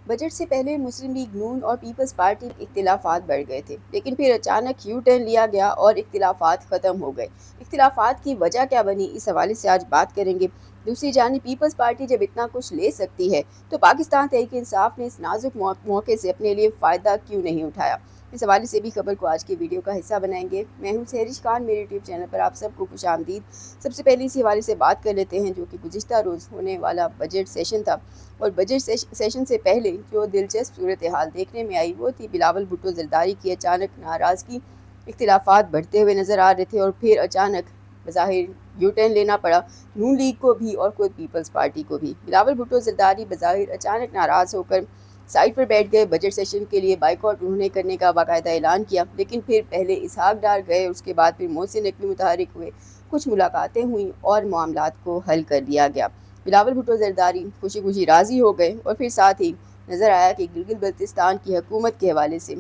Budget سے پہلے مسلم league نون اور پیپلز پارٹی کے اختلافات بڑھ گئے تھے، لیکن پھر اچانک یو ٹرن لیا گیا اور اختلافات ختم ہو گئے۔ اختلافات کی وجہ کیا بنی، اس حوالے سے آج بات کریں گے۔ دوسری جانب پیپلز پارٹی جب اتنا کچھ لے سکتی ہے تو پاکستان تحریک انصاف نے اس نازک موقع سے اپنے لیے فائدہ کیوں نہیں اٹھایا؟ اس حوالے سے بھی خبر کو آج کی ویڈیو کا حصہ بنائیں گے۔ میں ہوں سہرش خان، میرے یوٹیوب چینل پر آپ سب کو خوش آمدید۔ سب سے پہلے اسی حوالے سے بات کر لیتے ہیں جو کہ گزشتہ روز ہونے والا بجٹ سیشن تھا، اور بجٹ سیشن سے پہلے جو دلچسپ صورتحال دیکھنے میں آئی وہ تھی بلاول بھٹو زرداری کی اچانک ناراضگی۔ اختلافات بڑھتے ہوئے نظر آ رہے تھے اور پھر اچانک بظاہر یو ٹرن لینا پڑا نون لیگ کو بھی اور خود پیپلز پارٹی کو بھی۔ بلاول بھٹو زرداری بظاہر اچانک ناراض ہو کر سائٹ پر بیٹھ گئے۔ بجٹ سیشن کے لیے بائیکاٹ انہوں نے کرنے کا باقاعدہ اعلان کیا، لیکن پھر پہلے اسحاق ڈار گئے، اس کے بعد پھر محسن نقوی متحرک ہوئے، کچھ ملاقاتیں ہوئیں اور معاملات کو حل کر لیا گیا۔ بلاول بھٹو زرداری خوشی خوشی راضی ہو گئے، اور پھر ساتھ ہی نظر آیا کہ گلگت بلتستان کی حکومت کے حوالے سے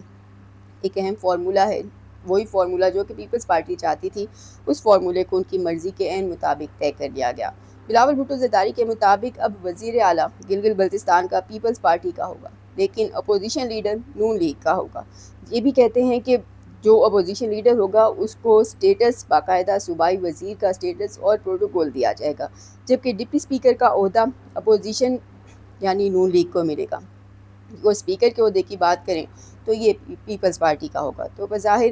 ایک اہم فارمولہ ہے، وہی فارمولہ جو کہ پیپلز پارٹی چاہتی تھی، اس فارمولے کو ان کی مرضی کے عین مطابق طے کر لیا گیا۔ بلاول بھٹو زرداری کے مطابق اب وزیر اعلیٰ گلگت بلتستان کا پیپلز پارٹی کا ہوگا، لیکن اپوزیشن لیڈر نون لیگ کا ہوگا۔ یہ بھی کہتے ہیں کہ جو اپوزیشن لیڈر ہوگا اس کو سٹیٹس، باقاعدہ صوبائی وزیر کا سٹیٹس اور پروٹوکول دیا جائے گا، جبکہ ڈپٹی اسپیکر کا عہدہ اپوزیشن یعنی نون لیگ کو ملے گا۔ وہ اسپیکر کے عہدے کی بات کریں تو یہ پیپلز پارٹی کا ہوگا۔ تو بظاہر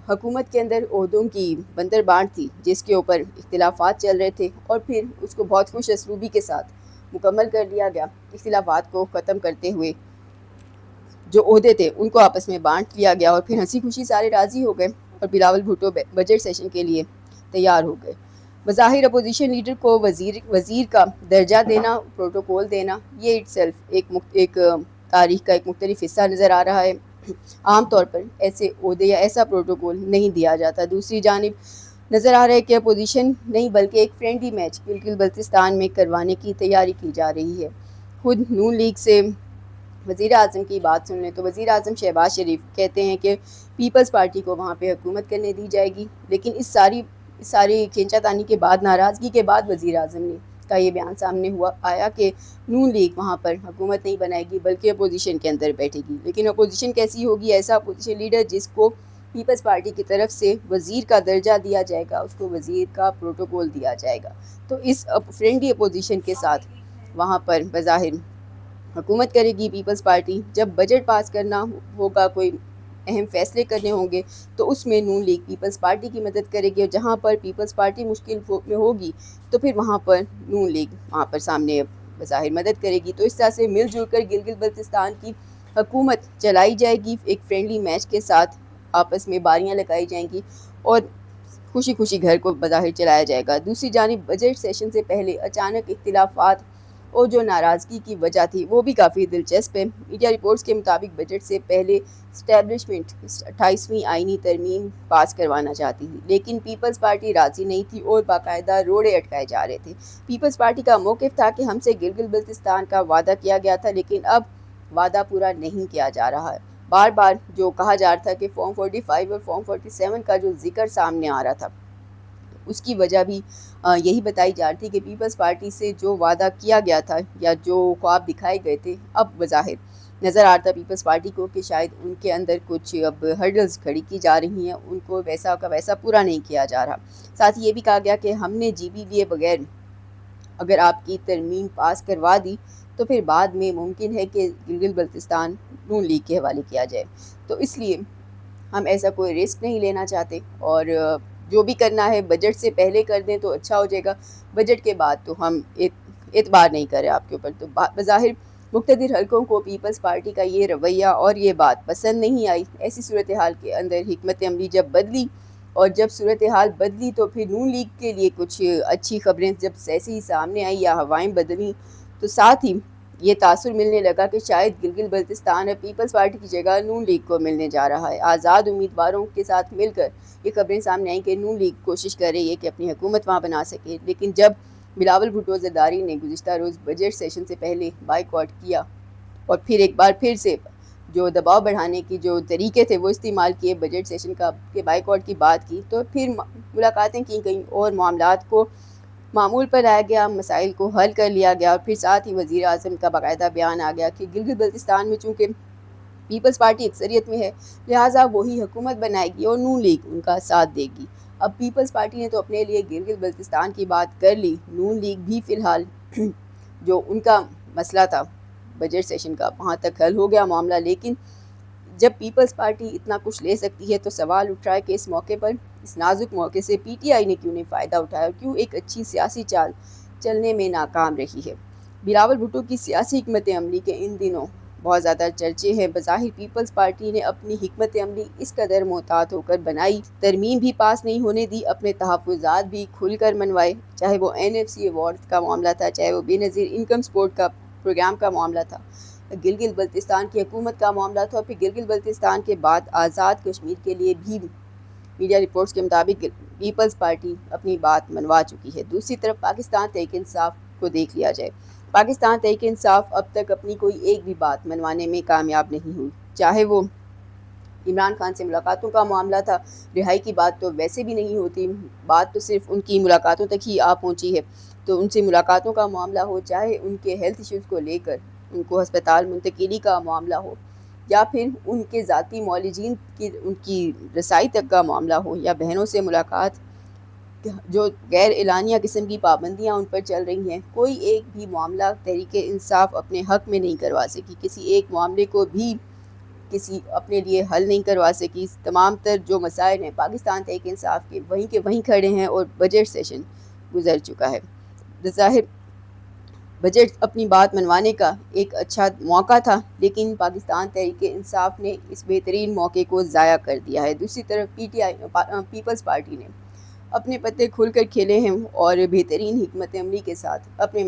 حکومت کے اندر عہدوں کی بندر بانٹ تھی جس کے اوپر اختلافات چل رہے تھے، اور پھر اس کو بہت خوش اسلوبی کے ساتھ مکمل کر لیا گیا۔ اختلافات کو ختم کرتے ہوئے جو عہدے تھے ان کو آپس میں بانٹ لیا گیا، اور پھر ہنسی خوشی سارے راضی ہو گئے اور بلاول بھٹو بجٹ سیشن کے لیے تیار ہو گئے۔ بظاہر اپوزیشن لیڈر کو وزیر کا درجہ دینا، پروٹوکول دینا، یہ اٹ سیلف ایک تاریخ کا ایک مختلف حصہ نظر آ رہا ہے۔ عام طور پر ایسے عہدے یا ایسا پروٹوکول نہیں دیا جاتا۔ دوسری جانب نظر آ رہا ہے کہ اپوزیشن نہیں بلکہ ایک فرینڈلی میچ گلگت بلتستان میں کروانے کی تیاری کی جا رہی ہے۔ خود نون لیگ سے وزیر اعظم کی بات سن لیں تو وزیر اعظم شہباز شریف کہتے ہیں کہ پیپلز پارٹی کو وہاں پہ حکومت کرنے دی جائے گی، لیکن اس ساری کھینچا تانی کے بعد، ناراضگی کے بعد وزیر اعظم نے کا یہ بیان سامنے آیا کہ نون لیگ وہاں پر حکومت نہیں بنائے گی بلکہ اپوزیشن کے اندر بیٹھے گی۔ لیکن اپوزیشن کیسی ہوگی؟ ایسا اپوزیشن لیڈر جس کو پیپلز پارٹی کی طرف سے وزیر کا درجہ دیا جائے گا، اس کو وزیر کا پروٹوکول دیا جائے گا۔ تو اس فرینڈلی اپوزیشن کے ساتھ وہاں پر بظاہر حکومت کرے گی پیپلز پارٹی۔ جب بجٹ پاس کرنا ہوگا، کوئی اہم فیصلے کرنے ہوں گے تو اس میں نون لیگ پیپلز پارٹی کی مدد کرے گی، اور جہاں پر پیپلز پارٹی مشکل میں ہوگی تو پھر وہاں پر نون لیگ وہاں پر سامنے بظاہر مدد کرے گی۔ تو اس طرح سے مل جل کر گلگت بلتستان کی حکومت چلائی جائے گی، ایک فرینڈلی میچ کے ساتھ آپس میں باریاں لگائی جائیں گی اور خوشی خوشی گھر کو بظاہر چلایا جائے گا۔ دوسری جانب بجٹ سیشن سے پہلے اچانک اختلافات اور جو ناراضگی کی وجہ تھی وہ بھی کافی دلچسپ ہے۔ میڈیا رپورٹس کے مطابق بجٹ سے پہلے اسٹیبلشمنٹ 28ویں آئینی ترمیم پاس کروانا چاہتی تھی، لیکن پیپلز پارٹی راضی نہیں تھی اور باقاعدہ روڑے اٹکائے جا رہے تھے۔ پیپلز پارٹی کا موقف تھا کہ ہم سے گلگت بلتستان کا وعدہ کیا گیا تھا، لیکن اب وعدہ پورا نہیں کیا جا رہا ہے۔ بار بار جو کہا جا رہا تھا کہ فارم 45 اور فارم 47 کا جو ذکر سامنے آ رہا تھا، اس کی وجہ بھی یہی بتائی جا رہی تھی کہ پیپلز پارٹی سے جو وعدہ کیا گیا تھا یا جو خواب دکھائے گئے تھے، اب بظاہر نظر آتا پیپلز پارٹی کو کہ شاید ان کے اندر کچھ اب ہرڈلز کھڑی کی جا رہی ہیں، ان کو ویسا کا ویسا پورا نہیں کیا جا رہا۔ ساتھ ہی یہ بھی کہا گیا کہ ہم نے جی بی لیے بغیر اگر آپ کی ترمیم پاس کروا دی تو پھر بعد میں ممکن ہے کہ گلگت بلتستان نون لیگ کے حوالے کیا جائے، تو اس لیے ہم ایسا کوئی رسک نہیں لینا چاہتے، اور جو بھی کرنا ہے بجٹ سے پہلے کر دیں تو اچھا ہو جائے گا، بجٹ کے بعد تو ہم اعتبار نہیں کریں آپ کے اوپر۔ تو بظاہر مقتدر حلقوں کو پیپلز پارٹی کا یہ رویہ اور یہ بات پسند نہیں آئی۔ ایسی صورتحال کے اندر حکمت عملی جب بدلی، اور جب صورتحال بدلی تو پھر نون لیگ کے لیے کچھ اچھی خبریں جب ایسے ہی سامنے آئی یا ہوائیں بدلیں، تو ساتھ ہی یہ تاثر ملنے لگا کہ شاید گلگت بلتستان اب پیپلز پارٹی کی جگہ نون لیگ کو ملنے جا رہا ہے۔ آزاد امیدواروں کے ساتھ مل کر یہ خبریں سامنے آئیں کہ نون لیگ کوشش کر رہی ہے کہ اپنی حکومت وہاں بنا سکے، لیکن جب بلاول بھٹو زرداری نے گزشتہ روز بجٹ سیشن سے پہلے بائیکاٹ کیا اور پھر ایک بار پھر سے جو دباؤ بڑھانے کی جو طریقے تھے وہ استعمال کیے، بجٹ سیشن کے بائیکاٹ کی بات کی، تو پھر ملاقاتیں کی گئیں اور معاملات کو معمول پر لایا گیا، مسائل کو حل کر لیا گیا اور پھر ساتھ ہی وزیر اعظم کا باقاعدہ بیان آ گیا کہ گلگت بلتستان میں چونکہ پیپلز پارٹی اکثریت میں ہے، لہٰذا وہی حکومت بنائے گی اور نون لیگ ان کا ساتھ دے گی۔ اب پیپلز پارٹی نے تو اپنے لیے گلگت بلتستان کی بات کر لی، نون لیگ بھی فی الحال جو ان کا مسئلہ تھا بجٹ سیشن کا، وہاں تک حل ہو گیا معاملہ۔ لیکن جب پیپلز پارٹی اتنا کچھ لے سکتی ہے تو سوال اٹھ رہا ہے کہ اس موقع پر، اس نازک موقع سے پی ٹی آئی نے کیوں نہیں فائدہ اٹھایا اور کیوں ایک اچھی سیاسی چال چلنے میں ناکام رہی ہے۔ بلاول بھٹو کی سیاسی حکمت عملی کے ان دنوں بہت زیادہ چرچے ہیں۔ بظاہر پیپلز پارٹی نے اپنی حکمت عملی اس قدر محتاط ہو کر بنائی، ترمیم بھی پاس نہیں ہونے دی، اپنے تحفظات بھی کھل کر منوائے، چاہے وہ NFC ایوارڈ کا معاملہ تھا، چاہے وہ بے نظیر انکم سپورٹ کا پروگرام کا معاملہ تھا، گلگت بلتستان کی حکومت کا معاملہ تھا، اور پھر گلگت بلتستان کے بعد آزاد کشمیر کے لیے بھی میڈیا رپورٹس کے مطابق پیپلز پارٹی اپنی بات منوا چکی ہے۔ دوسری طرف پاکستان تحریک انصاف کو دیکھ لیا جائے، پاکستان تحریک انصاف اب تک اپنی کوئی ایک بھی بات منوانے میں کامیاب نہیں ہوئی، چاہے وہ عمران خان سے ملاقاتوں کا معاملہ تھا، رہائی کی بات تو ویسے بھی نہیں ہوتی، بات تو صرف ان کی ملاقاتوں تک ہی آ پہنچی ہے، تو ان سے ملاقاتوں کا معاملہ ہو، چاہے ان کے ہیلتھ ایشوز کو لے کر ان کو ہسپتال منتقلی کا معاملہ ہو، یا پھر ان کے ذاتی معالجین کی ان کی رسائی تک کا معاملہ ہو، یا بہنوں سے ملاقات، جو غیر اعلانیہ قسم کی پابندیاں ان پر چل رہی ہیں، کوئی ایک بھی معاملہ تحریک انصاف اپنے حق میں نہیں کروا سکی، کسی ایک معاملے کو بھی کسی اپنے لیے حل نہیں کروا سکی۔ تمام تر جو مسائل ہیں پاکستان تحریک انصاف کے وہیں کھڑے ہیں، اور بجٹ سیشن گزر چکا ہے۔ بظاہر بجٹ اپنی بات منوانے کا ایک اچھا موقع تھا، لیکن پاکستان تحریک انصاف نے اس بہترین موقع کو ضائع کر دیا ہے۔ دوسری طرف پیپلز پارٹی نے اپنے پتے کھل کر کھیلے ہیں اور بہترین حکمت عملی کے ساتھ اپنے